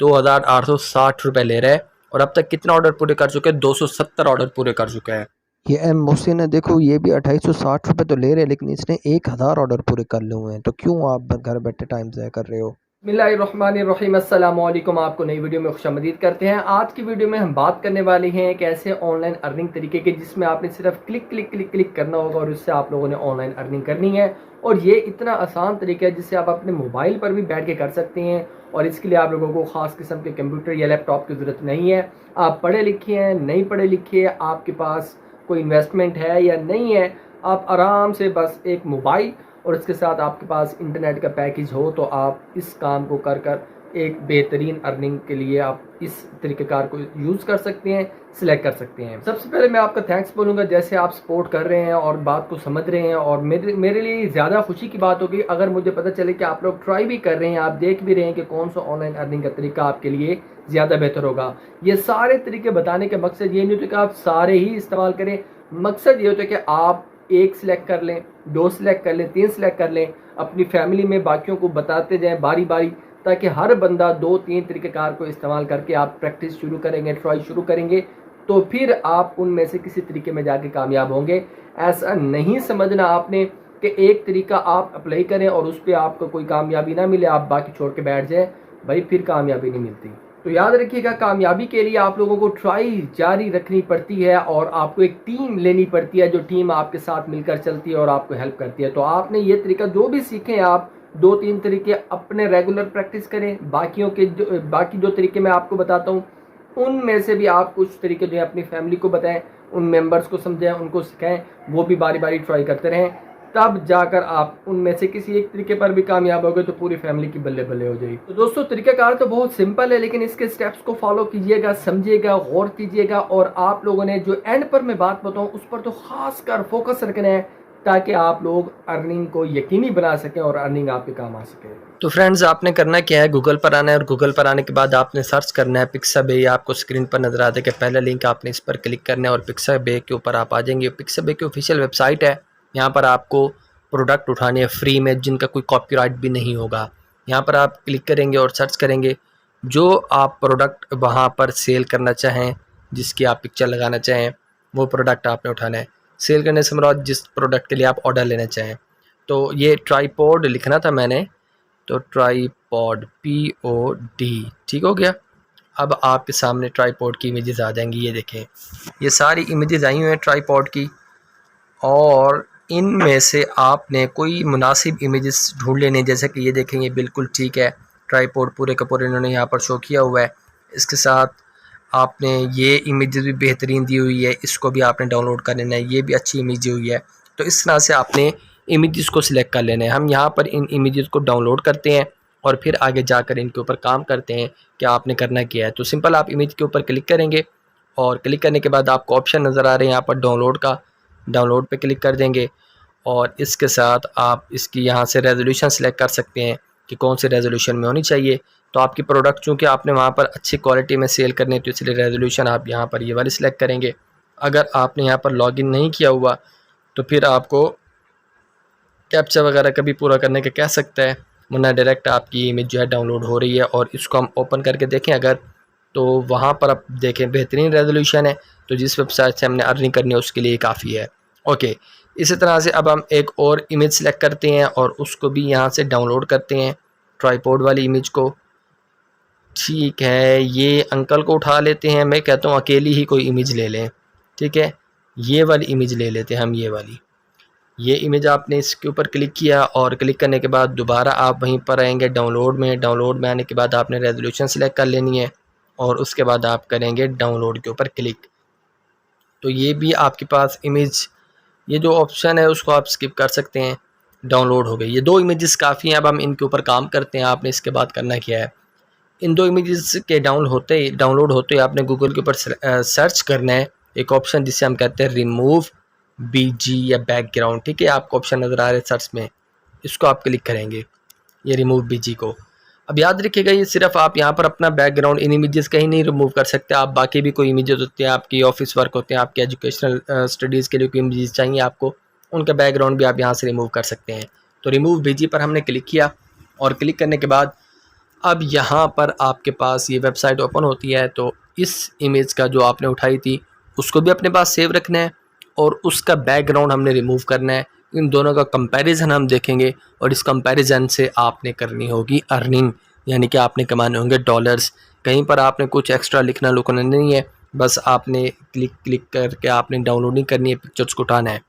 ₹2860 ले रहा है और अब तक कितना ऑर्डर पूरे कर चुके हैं? 270 ऑर्डर पूरे कर चुका है। ये एम मोहसिन है, देखो ये भी 2860 तो ले रहे हैं, लेकिन इसने 1000 ऑर्डर पूरे कर लिए हुए हैं। तो क्यों आप घर बैठे टाइम ज़ाया कर रहे हो? बिस्मिल्लाहिर्रहमानिर्रहीम, अस्सलाम वालेकुम। आपको नई वीडियो में खुशामदीद करते हैं। आज की वीडियो में हम बात करने वाले हैं एक ऐसे ऑनलाइन अर्निंग तरीके के जिसमें आपने सिर्फ क्लिक क्लिक क्लिक क्लिक करना होगा और उससे आप लोगों ने ऑनलाइन अर्निंग करनी है। और ये इतना आसान तरीका है जिससे आप अपने मोबाइल पर भी बैठ के कर सकते हैं और इसके लिए आप लोगों को ख़ास किस्म के कंप्यूटर या लैपटॉप की ज़रूरत नहीं है। आप पढ़े लिखे हैं, नहीं पढ़े लिखे, आपके पास कोई इन्वेस्टमेंट है या नहीं है, आप आराम से बस एक मोबाइल और इसके साथ आपके पास इंटरनेट का पैकेज हो तो आप इस काम को कर कर एक बेहतरीन अर्निंग के लिए आप इस तरीक़ेकार को यूज़ कर सकते हैं, सिलेक्ट कर सकते हैं। सबसे पहले मैं आपका थैंक्स बोलूँगा जैसे आप सपोर्ट कर रहे हैं और बात को समझ रहे हैं, और मेरे लिए ज़्यादा खुशी की बात होगी अगर मुझे पता चले कि आप लोग ट्राई भी कर रहे हैं, आप देख भी रहे हैं कि कौन सा ऑनलाइन अर्निंग का तरीका आपके लिए ज़्यादा बेहतर होगा। ये सारे तरीके बताने का मकसद ये नहीं होता कि आप सारे ही इस्तेमाल करें, मकसद ये होता है कि आप एक सिलेक्ट कर लें, 2 सिलेक्ट कर लें, 3 सिलेक्ट कर लें, अपनी फैमिली में बाकियों को बताते जाएं बारी बारी, ताकि हर बंदा 2-3 तरीक़ेकार को इस्तेमाल करके आप प्रैक्टिस शुरू करेंगे, ट्राई शुरू करेंगे, तो फिर आप उनमें से किसी तरीके में जाके कामयाब होंगे। ऐसा नहीं समझना आपने कि एक तरीका आप अप्लाई करें और उस पर आपको कोई कामयाबी ना मिले, आप बाकी छोड़ के बैठ जाएँ, भाई फिर कामयाबी नहीं मिलती। तो याद रखिएगा, कामयाबी के लिए आप लोगों को ट्राई जारी रखनी पड़ती है और आपको एक टीम लेनी पड़ती है जो टीम आपके साथ मिलकर चलती है और आपको हेल्प करती है। तो आपने ये तरीका जो भी सीखे, आप 2-3 तरीके अपने रेगुलर प्रैक्टिस करें, बाकी जो तरीके मैं आपको बताता हूँ उनमें से भी आप कुछ तरीके जो है अपनी फैमिली को बताएं, उन मेंबर्स को समझाएं, उनको सिखाएं, वो भी बारी बारी ट्राई करते रहें, तब जाकर आप उनमें से किसी एक तरीके पर भी कामयाब हो गए तो पूरी फैमिली की बल्ले बल्ले हो जाएगी। तो दोस्तों, तरीकाकार तो बहुत सिंपल है, लेकिन इसके स्टेप्स को फॉलो कीजिएगा, समझिएगा, गौर कीजिएगा, और आप लोगों ने जो एंड पर मैं बात बताऊं उस पर तो खास कर फोकस रखना है ताकि आप लोग अर्निंग को यकीनी बना सकें और अर्निंग आपके काम आ सके। तो फ्रेंड्स, आपने करना क्या है, गूगल पर आना है और गूगल पर आने के बाद आपने सर्च करना है पिक्साबे। आपको स्क्रीन पर नज़र आता है कि पहला लिंक आपने इस पर क्लिक करना है और पिक्साबे के ऊपर आप आ जाएंगे। पिक्साबे की ऑफिशियल वेबसाइट है, यहाँ पर आपको प्रोडक्ट उठाने हैं फ्री में जिनका कोई कॉपीराइट भी नहीं होगा। यहाँ पर आप क्लिक करेंगे और सर्च करेंगे जो आप प्रोडक्ट वहाँ पर सेल करना चाहें, जिसकी आप पिक्चर लगाना चाहें, वो प्रोडक्ट आपने उठाना है। सेल करने से मुराद जिस प्रोडक्ट के लिए आप ऑर्डर लेना चाहें। तो ये ट्राईपॉड लिखना था मैंने, तो ट्राईपॉड POD, ठीक हो गया। अब आपके सामने ट्राईपॉड की इमेजेस आ जाएंगी। ये देखें, ये सारी इमेजेस आई हुई हैं ट्राईपॉड की, और इनमें से आपने कोई मुनासिब इमेजेस ढूंढ लेने। जैसे कि ये देखें, ये बिल्कुल ठीक है, ट्राईपॉड पूरे का पूरे इन्होंने यहाँ पर शो किया हुआ है। इसके साथ आपने ये इमेजेस भी बेहतरीन दी हुई है, इसको भी आपने डाउनलोड कर लेना है, ये भी अच्छी इमेज दी हुई है। तो इस तरह से आपने इमेजेस को सिलेक्ट कर लेना है। हम यहाँ पर इन इमेजेस को डाउनलोड करते हैं और फिर आगे जाकर इनके ऊपर काम करते हैं कि आपने करना क्या है। तो सिंपल आप इमेज के ऊपर क्लिक करेंगे और क्लिक करने के बाद आपको ऑप्शन नज़र आ रहे हैं यहाँ पर डाउनलोड का, डाउनलोड पे क्लिक कर देंगे और इसके साथ आप इसकी यहाँ से रेजोल्यूशन सेलेक्ट कर सकते हैं कि कौन से रेजोल्यूशन में होनी चाहिए। तो आपकी प्रोडक्ट चूँकि आपने वहाँ पर अच्छी क्वालिटी में सेल करनी है तो इसलिए रेजोल्यूशन आप यहाँ पर ये वाली सिलेक्ट करेंगे। अगर आपने यहाँ पर लॉगिन नहीं किया हुआ तो फिर आपको कैप्चा वगैरह कभी पूरा करने का कह सकता है, वरना डायरेक्ट आपकी इमेज जो है डाउनलोड हो रही है। और इसको हम ओपन करके देखें अगर, तो वहाँ पर आप देखें बेहतरीन रेजोल्यूशन है। तो जिस वेबसाइट से हमने अर्निंग करनी है उसके लिए काफ़ी है। ओके, इसी तरह से अब हम एक और इमेज सेलेक्ट करते हैं और उसको भी यहाँ से डाउनलोड करते हैं, ट्राईपॉड वाली इमेज को। ठीक है, ये अंकल को उठा लेते हैं, मैं कहता हूँ अकेली ही कोई इमेज ले लें। ठीक है, ये वाली इमेज ले लेते हैं हम, ये वाली। ये इमेज आपने इसके ऊपर क्लिक किया और क्लिक करने के बाद दोबारा आप वहीं पर आएंगे डाउनलोड में। डाउनलोड में आने के बाद आपने रेजोल्यूशन सेलेक्ट कर लेनी है और उसके बाद आप करेंगे डाउनलोड के ऊपर क्लिक। तो ये भी आपके पास इमेज, ये जो ऑप्शन है उसको आप स्किप कर सकते हैं, डाउनलोड हो गई। ये 2 इमेजेस काफ़ी हैं। अब हम इनके ऊपर काम करते हैं। आपने इसके बाद करना क्या है, इन 2 इमेजेस के डाउनलोड होते ही आपने गूगल के ऊपर सर्च करना है एक ऑप्शन जिसे हम कहते हैं रिमूव BG या बैकग्राउंड। ठीक है, आपको ऑप्शन नज़र आ रहा है सर्च में, इसको आप क्लिक करेंगे, ये रिमूव BG को। अब याद रखिएगा, ये सिर्फ आप यहाँ पर अपना बैकग्राउंड, इन इमेजेस कहीं नहीं रिमूव कर सकते आप। बाकी भी कोई इमेजेस होते हैं, आपकी ऑफिस वर्क होते हैं, आपके एजुकेशनल स्टडीज़ के लिए कोई इमेजेस चाहिए आपको, उनका बैकग्राउंड भी आप यहाँ से रिमूव कर सकते हैं। तो रिमूव BG पर हमने क्लिक किया और क्लिक करने के बाद अब यहाँ पर आपके पास ये वेबसाइट ओपन होती है, तो इस इमेज का जो आपने उठाई थी उसको भी अपने पास सेव रखना है और उसका बैकग्राउंड हमने रिमूव करना है। इन दोनों का कंपैरिजन हम देखेंगे और इस कंपैरिजन से आपने करनी होगी अर्निंग, यानी कि आपने कमाने होंगे डॉलर्स। कहीं पर आपने कुछ एक्स्ट्रा लिखना लुकना नहीं है, बस आपने क्लिक करके आपने डाउनलोडिंग करनी है, पिक्चर्स को उठाना है।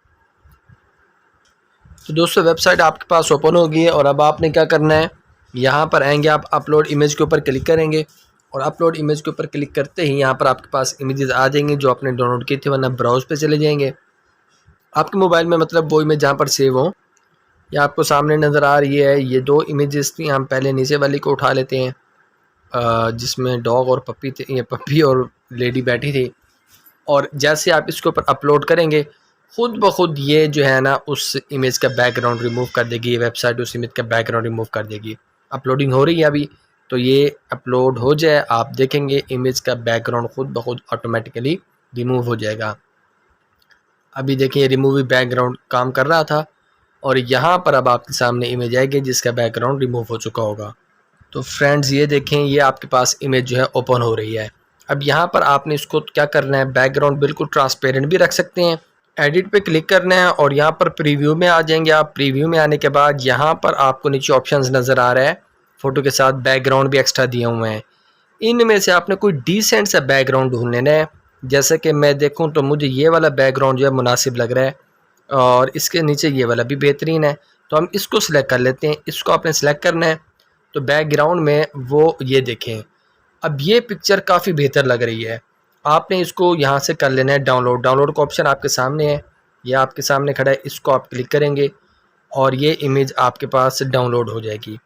तो दोस्तों वेबसाइट आपके पास ओपन होगी और अब आपने क्या करना है, यहाँ पर आएंगे आप अपलोड इमेज के ऊपर क्लिक करेंगे और अपलोड इमेज के ऊपर क्लिक करते ही यहाँ पर आपके पास इमेजेस आ जाएंगी जो आपने डाउनलोड की थी, वरना ब्राउज पे चले जाएंगे आपके मोबाइल में, मतलब वो इमेज जहाँ पर सेव हो। ये आपको सामने नज़र आ रही है, ये 2 इमेजेस थी। हम पहले नीचे वाली को उठा लेते हैं जिसमें डॉग और पप्पी थे, ये पप्पी और लेडी बैठी थी। और जैसे आप इसके ऊपर अपलोड करेंगे खुद ब खुद ये जो है ना उस इमेज का बैकग्राउंड रिमूव कर देगी, ये वेबसाइट उस इमेज का बैकग्राउंड रिमूव कर देगी। अपलोडिंग हो रही है अभी, तो ये अपलोड हो जाए आप देखेंगे इमेज का बैकग्राउंड खुद ब खुद ऑटोमेटिकली रिमूव हो जाएगा। अभी देखिए रिमूव बैकग्राउंड काम कर रहा था और यहाँ पर अब आपके सामने इमेज आएगी जिसका बैकग्राउंड रिमूव हो चुका होगा। तो फ्रेंड्स ये देखें, ये आपके पास इमेज जो है ओपन हो रही है। अब यहाँ पर आपने इसको क्या करना है, बैकग्राउंड बिल्कुल ट्रांसपेरेंट भी रख सकते हैं। एडिट पे क्लिक करना है और यहाँ पर प्रीव्यू में आ जाएंगे आप। प्रीव्यू में आने के बाद यहाँ पर आपको नीचे ऑप्शंस नज़र आ रहा है, फ़ोटो के साथ बैकग्राउंड भी एक्स्ट्रा दिए हुए हैं। इनमें से आपने कोई डिसेंट सा बैकग्राउंड ढूंढ लेना है। जैसे कि मैं देखूँ तो मुझे ये वाला बैकग्राउंड जो है मुनासिब लग रहा है और इसके नीचे ये वाला भी बेहतरीन है, तो हम इसको सिलेक्ट कर लेते हैं। इसको आपने सेलेक्ट करना है तो बैकग्राउंड में वो ये देखें, अब ये पिक्चर काफ़ी बेहतर लग रही है। आपने इसको यहाँ से कर लेना है डाउनलोड। डाउनलोड का ऑप्शन आपके सामने है, ये आपके सामने खड़ा है, इसको आप क्लिक करेंगे और ये इमेज आपके पास डाउनलोड हो जाएगी।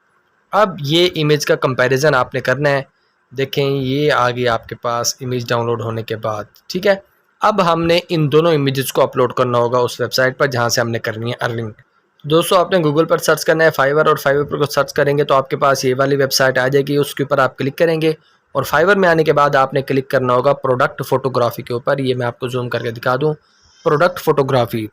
अब ये इमेज का कंपैरिजन आपने करना है। देखें ये आ गई आपके पास इमेज डाउनलोड होने के बाद, ठीक है। अब हमने इन दोनों इमेजेस को अपलोड करना होगा उस वेबसाइट पर जहाँ से हमने करनी है अर्निंग। दोस्तों आपने गूगल पर सर्च करना है फाइवर और फाइवर पर को सर्च करेंगे तो आपके पास ये वाली वेबसाइट आ जाएगी, उसके ऊपर आप क्लिक करेंगे और फाइवर में आने के बाद आपने क्लिक करना होगा प्रोडक्ट फ़ोटोग्राफी के ऊपर। ये मैं आपको जूम करके दिखा दूँ, प्रोडक्ट फ़ोटोग्राफी,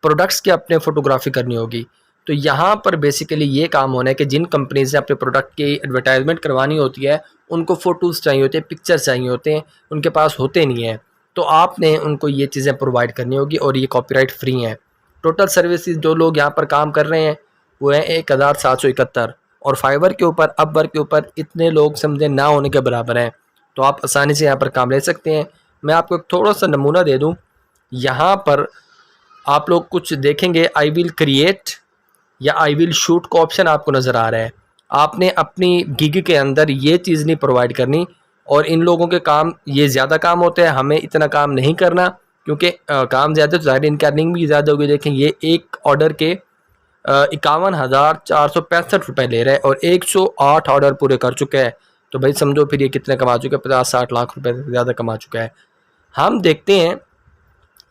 प्रोडक्ट्स की अपने फ़ोटोग्राफी करनी होगी। तो यहाँ पर बेसिकली ये काम होना है कि जिन कंपनीज़ ने अपने प्रोडक्ट की एडवर्टाइजमेंट करवानी होती है उनको फ़ोटोज़ चाहिए होते हैं, पिक्चर्स चाहिए होते हैं, उनके पास होते नहीं हैं, तो आपने उनको ये चीज़ें प्रोवाइड करनी होगी और ये कॉपीराइट फ्री हैं। टोटल सर्विसेज जो लोग यहाँ पर काम कर रहे हैं वो हैं 1771 और फाइवर के ऊपर अपवर्क के ऊपर इतने लोग समझे ना होने के बराबर हैं, तो आप आसानी से यहाँ पर काम ले सकते हैं। मैं आपको एक थोड़ा सा नमूना दे दूँ, यहाँ पर आप लोग कुछ देखेंगे आई विल क्रिएट या आई विल शूट का ऑप्शन आपको नज़र आ रहा है। आपने अपनी गिग के अंदर ये चीज़ नहीं प्रोवाइड करनी और इन लोगों के काम ये ज़्यादा काम होते हैं, हमें इतना काम नहीं करना क्योंकि काम ज़्यादा तो ज़ाहिर इनकी अर्निंग भी ज़्यादा होगी। देखें ये एक ऑर्डर के 51,465 रुपये ले रहा है और 108 ऑर्डर पूरे कर चुका है, तो भाई समझो फिर ये कितने कमा चुका है, 50-60 लाख रुपए से ज़्यादा कमा चुका है। हम देखते हैं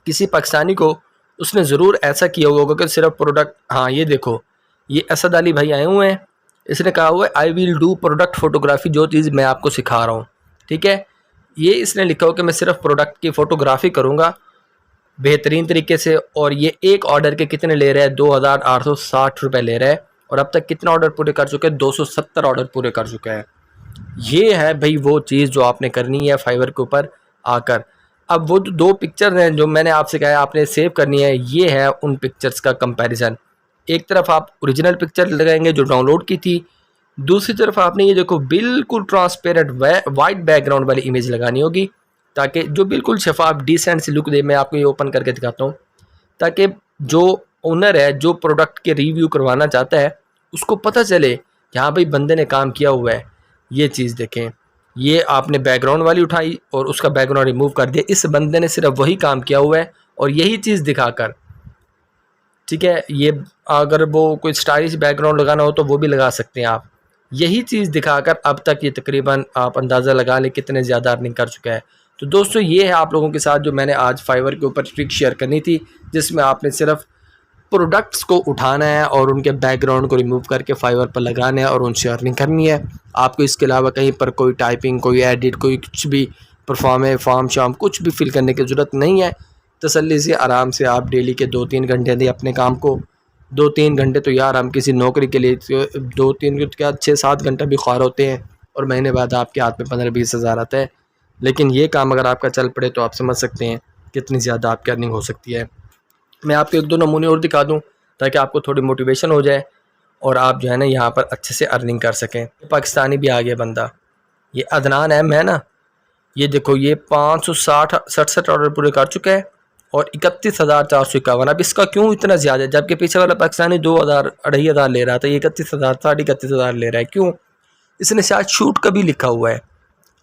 किसी पाकिस्तानी को, उसने ज़रूर ऐसा किया होगा कि सिर्फ प्रोडक्ट, हाँ ये देखो ये असद अली भाई आए हुए हैं, इसने कहा हुआ है I will do product photography, जो चीज़ मैं आपको सिखा रहा हूँ, ठीक है। ये इसने लिखा हो कि मैं सिर्फ प्रोडक्ट की फ़ोटोग्राफी करूँगा बेहतरीन तरीके से, और ये एक ऑर्डर के कितने ले रहा है, 2,860 रुपये ले रहा है और अब तक कितना ऑर्डर पूरे कर चुके हैं, 270 ऑर्डर पूरे कर चुका है। ये है भाई वो चीज़ जो आपने करनी है फाइवर के ऊपर आकर। अब वो जो 2 पिक्चर हैं जो मैंने आपसे कहा आपने सेव करनी है, ये है उन पिक्चर्स का कंपैरिजन। एक तरफ आप ओरिजिनल पिक्चर लगाएंगे जो डाउनलोड की थी, दूसरी तरफ आपने ये देखो बिल्कुल ट्रांसपेरेंट वाइट बैकग्राउंड वाली इमेज लगानी होगी ताकि जो बिल्कुल शफाफ डिसेंट सी लुक दे। मैं आपको ये ओपन करके दिखाता हूँ ताकि जो ओनर है जो प्रोडक्ट के रिव्यू करवाना चाहता है उसको पता चले कि हाँ भाई बंदे ने काम किया हुआ है। ये चीज़ देखें, ये आपने बैकग्राउंड वाली उठाई और उसका बैकग्राउंड रिमूव कर दिया, इस बंदे ने सिर्फ वही काम किया हुआ है और यही चीज़ दिखाकर, ठीक है। ये अगर वो कोई स्टाइलिश बैकग्राउंड लगाना हो तो वो भी लगा सकते हैं आप। यही चीज़ दिखाकर अब तक ये तकरीबन आप अंदाज़ा लगा लें कितने ज़्यादा अर्निंग कर चुका है। तो दोस्तों ये है आप लोगों के साथ जो मैंने आज फाइवर के ऊपर ट्रिक शेयर करनी थी, जिसमें आपने सिर्फ प्रोडक्ट्स को उठाना है और उनके बैकग्राउंड को रिमूव करके फाइवर पर लगाना है और उनसे अर्निंग करनी है। आपको इसके अलावा कहीं पर कोई टाइपिंग, कोई एडिट, कोई कुछ भी फॉर्म शाम कुछ भी फिल करने की ज़रूरत नहीं है। तसल्ली से आराम से आप डेली के 2-3 घंटे दें अपने काम को। 2-3 घंटे तो यार हम किसी नौकरी के लिए 2-3 क्या 6-7 घंटा भी ख्वार होते हैं। और महीने बाद आपके हाथ में 15-20 हज़ार आता है। लेकिन ये काम अगर आपका चल पड़े तो आप समझ सकते हैं कितनी ज़्यादा आपकी अर्निंग हो सकती है। मैं आपको 1-2 नमूने और दिखा दूँ ताकि आपको थोड़ी मोटिवेशन हो जाए और आप जो है ना यहाँ पर अच्छे से अर्निंग कर सकें। पाकिस्तानी भी आ गया बंदा, ये अदनान है ना, ये देखो ये 567 ऑर्डर पूरे कर चुका है और 31,451। अब इसका क्यों इतना ज़्यादा है जबकि पीछे वाला पाकिस्तानी 2,000 2,500 ले रहा था, ये 31,000 31,000 ले रहा है। क्यों? इसने शायद शूट का भी लिखा हुआ है,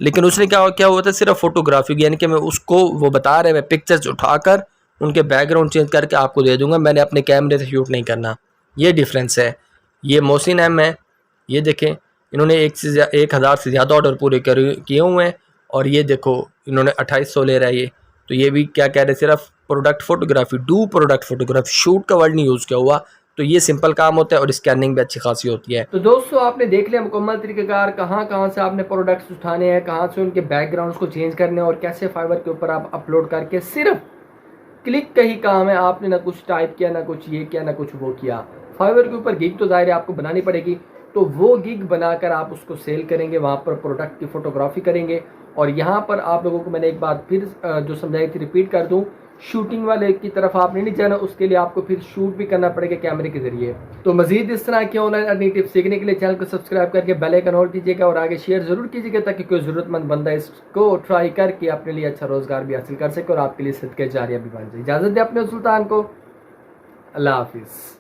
लेकिन उसने क्या हुआ था सिर्फ फोटोग्राफी की, यानी कि मैं उसको वो बता रहे मैं पिक्चर्स उठाकर उनके बैकग्राउंड चेंज करके आपको दे दूंगा, मैंने अपने कैमरे से शूट नहीं करना। ये डिफरेंस है। ये मोहसिन एम है, ये देखें इन्होंने 1,000 से ज़्यादा ऑर्डर पूरे किए हुए हैं और ये देखो इन्होंने 2800 ले रहा है। ये तो ये भी क्या कह रहे सिर्फ product photography, do product photography, shoot का वर्ड नहीं यूज़ किया हुआ। तो ये सिंपल काम होता है और स्कैनिंग भी अच्छी खासी होती है। तो दोस्तों आपने देख लिया मुकम्मल तरीक़ेकार कहाँ से आपने प्रोडक्ट्स उठाने हैं, कहाँ से उनके बैकग्राउंड्स को चेंज करने हैं और कैसे फाइवर के ऊपर आप अपलोड करके सिर्फ क्लिक का ही काम है। आपने ना कुछ टाइप किया, ना कुछ ये किया, ना कुछ वो किया। फाइवर के ऊपर गिग तो ज़ाहिर है आपको बनानी पड़ेगी, तो वो गिग बनाकर आप उसको सेल करेंगे, वहाँ पर प्रोडक्ट की फ़ोटोग्राफी करेंगे। और यहाँ पर आप लोगों को मैंने एक बात फिर जो समझाई थी रिपीट कर दूँ, शूटिंग वाले की तरफ आपने नहीं जाना, उसके लिए आपको फिर शूट भी करना पड़ेगा कैमरे के जरिए। तो मजीद इस तरह की ऑनलाइन अर्निंग टिप्स सीखने के लिए चैनल को सब्सक्राइब करके बेल आइकन ऑन कीजिएगा और आगे शेयर जरूर कीजिएगा ताकि कोई ज़रूरतमंद बंदा इसको ट्राई करके अपने लिए अच्छा रोज़गार भी हासिल कर सके और आपके लिए सदका जारिया भी बन जाए। इजाज़त दे अपने सुल्तान को, अल्लाह हाफिज़।